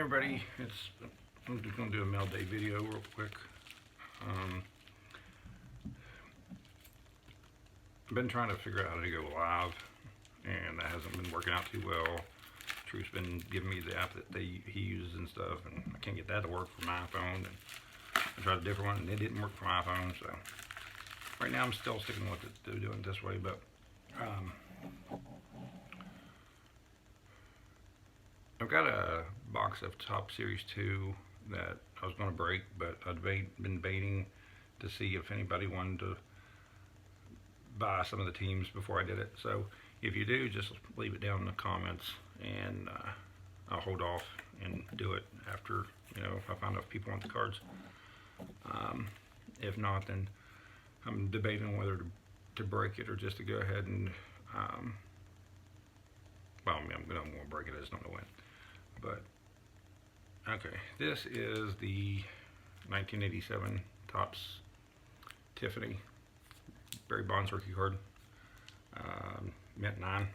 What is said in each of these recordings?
Everybody, I'm just going to do a mail day video real quick. I've been trying to figure out how to go live, and that hasn't been working out too well. Truth's been giving me the app that he uses and stuff, and I can't get that to work for my iPhone. And I tried a different one, and it didn't work for my iPhone. So right now, I'm still sticking with it, doing it this way. But I've got a box of Top Series 2 that I was going to break, but I've been baiting to see if anybody wanted to buy some of the teams before I did it. So if you do, just leave it down in the comments, and I'll hold off and do it after, if I find out if people want the cards. If not, then I'm debating whether to break it or just to go ahead and, well, I'm going to break it. I just don't know when. But, okay, this is the 1987 Topps Tiffany Barry Bonds rookie card. Mint 9.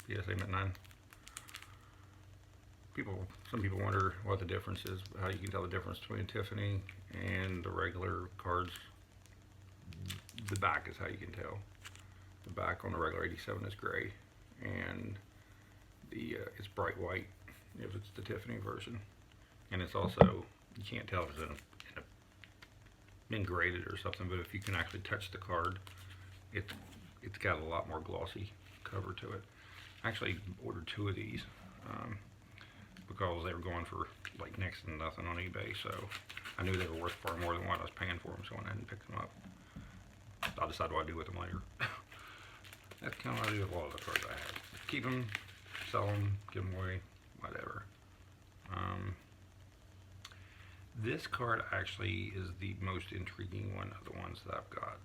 PSA Mint 9. Some people wonder what the difference is, how you can tell the difference between Tiffany and the regular cards. The back is how you can tell. The back on the regular 87 is gray, and it's bright white if it's the Tiffany version. And it's also, you can't tell if it's been graded or something, but if you can actually touch the card, it's got a lot more glossy cover to it. I actually ordered 2 of these because they were going for like next to nothing on eBay, so I knew they were worth far more than what I was paying for them, so I went ahead and picked them up. I'll decide what I do with them later. That's kind of what I do with a lot of the cards I have. Keep them, sell them, give them away, whatever. This card actually is the most intriguing one of the ones that I've got,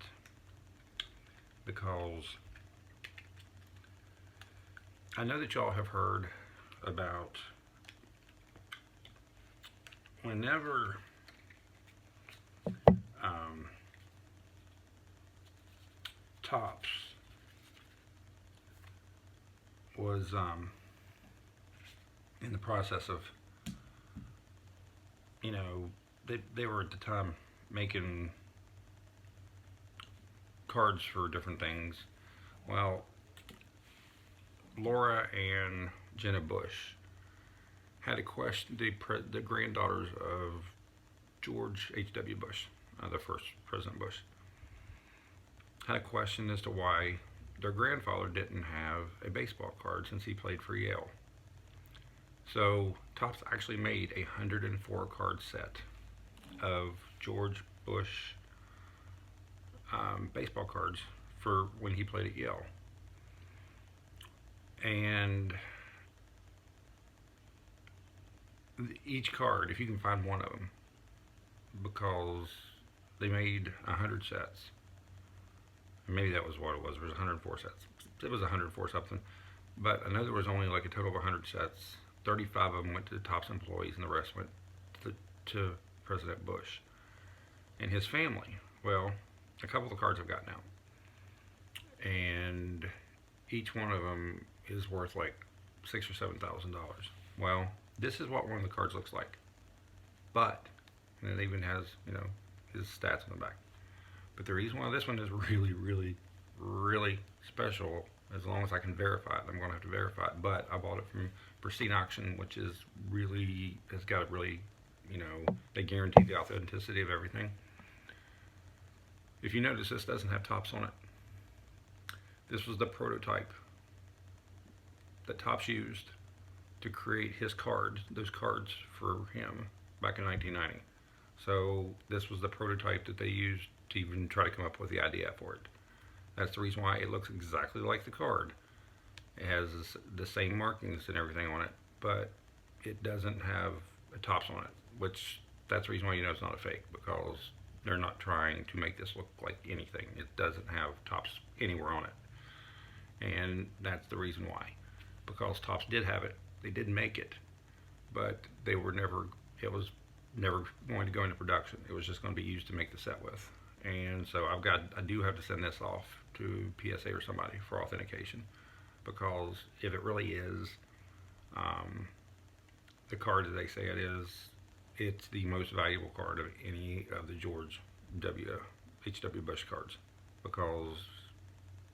because I know that y'all have heard about whenever Topps was in the process of, they were at the time making cards for different things. Well, Laura and Jenna Bush had a question. The granddaughters of George H.W. Bush, the first President Bush, had a question as to why their grandfather didn't have a baseball card since he played for Yale. So Topps actually made a 104 card set of George Bush baseball cards for when he played at Yale. And each card, if you can find one of them, because they made 100 sets. Maybe that was what it was. It was 104 sets. It was 104 something. But I know there was only like a total of 100 sets. 35 of them went to the Topps employees, and the rest went to President Bush and his family. Well, a couple of the cards I've got now, and each one of them is worth like $6,000 or $7,000. Well, this is what one of the cards looks like, but and it even has his stats on the back. But the reason why this one is really, really, really special, as long as I can verify it, I'm going to have to verify it. But I bought it from Pristine Auction, which is really, has got a really, they guarantee the authenticity of everything. If you notice, this doesn't have Topps on it. This was the prototype that Topps used to create his cards, those cards for him back in 1990. So this was the prototype that they used to even try to come up with the idea for it. That's the reason why it looks exactly like the card. It has the same markings and everything on it, but it doesn't have a Topps on it, which that's the reason why it's not a fake, because they're not trying to make this look like anything. It doesn't have Topps anywhere on it. And that's the reason why. Because Topps did have it, they did make it, but it was never going to go into production. It was just going to be used to make the set with. And so I do have to send this off to PSA or somebody for authentication, because if it really is the card that they say it is, it's the most valuable card of any of the George H.W. Bush cards, because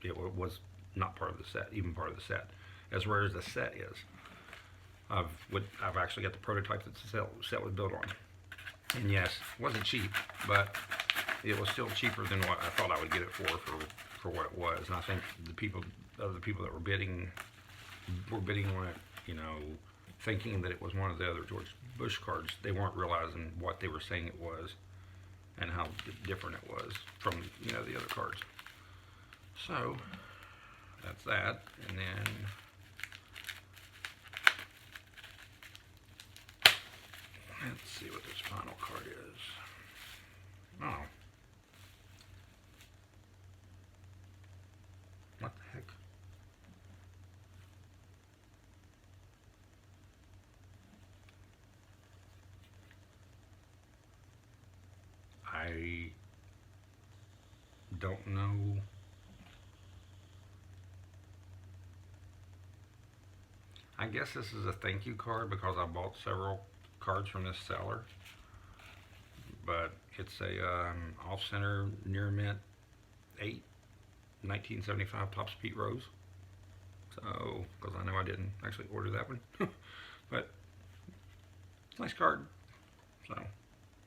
it was not part of the set, even part of the set. As rare as the set is, I've actually got the prototype that the set was built on. And yes, it wasn't cheap, but it was still cheaper than what I thought I would get it for what it was. And I think the people that were bidding on it, you know, thinking that it was one of the other George Bush cards. They weren't realizing what they were saying it was and how different it was from, you know, the other cards. So that's that. And then let's see what this final card is. Oh. What the heck? I don't know. I guess this is a thank you card because I bought several cards from this seller. But it's a off-center near mint 8 1975 Topps Pete Rose. So, because I know I didn't actually order that one. But it's a nice card. So,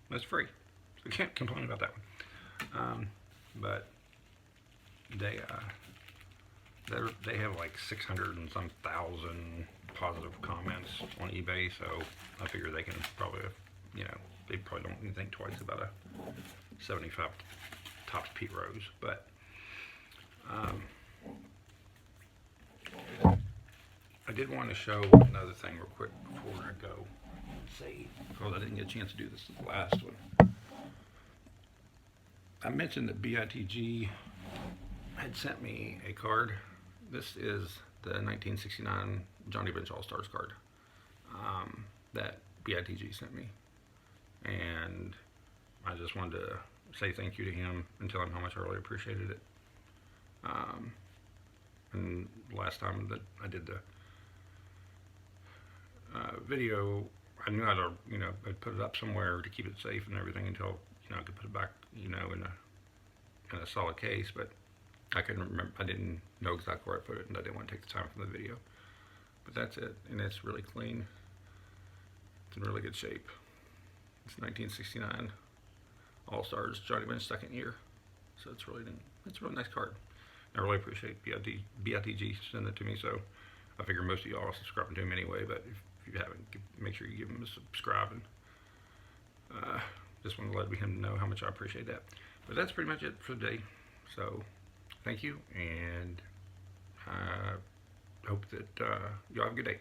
it's free. So, can't complain about that one. But they have like 600 and some thousand positive comments on eBay, so I figure they can probably, you know, they probably don't even think twice about a 75 Topps Pete Rose. But I did want to show another thing real quick before I go. See, because I didn't get a chance to do this the last one. I mentioned that BITG had sent me a card. This is the 1969 Johnny Bench All-Stars card that BITG sent me. And I just wanted to say thank you to him and tell him how much I really appreciated it. And last time that I did the video, I knew I'd, you know, I'd put it up somewhere to keep it safe and everything until, you know, I could put it back, you know, in a solid case, but I couldn't remember, I didn't know exactly where I put it, and I didn't want to take the time from the video. But that's it, and it's really clean. It's in really good shape. It's 1969 All-Stars Johnny Bench second year, so it's a really nice card. I really appreciate BITG sending it to me, so I figure most of y'all are subscribing to him anyway, but if you haven't, make sure you give him a subscribe, and just want to let him know how much I appreciate that. But that's pretty much it for today, so thank you, and I hope that y'all have a good day.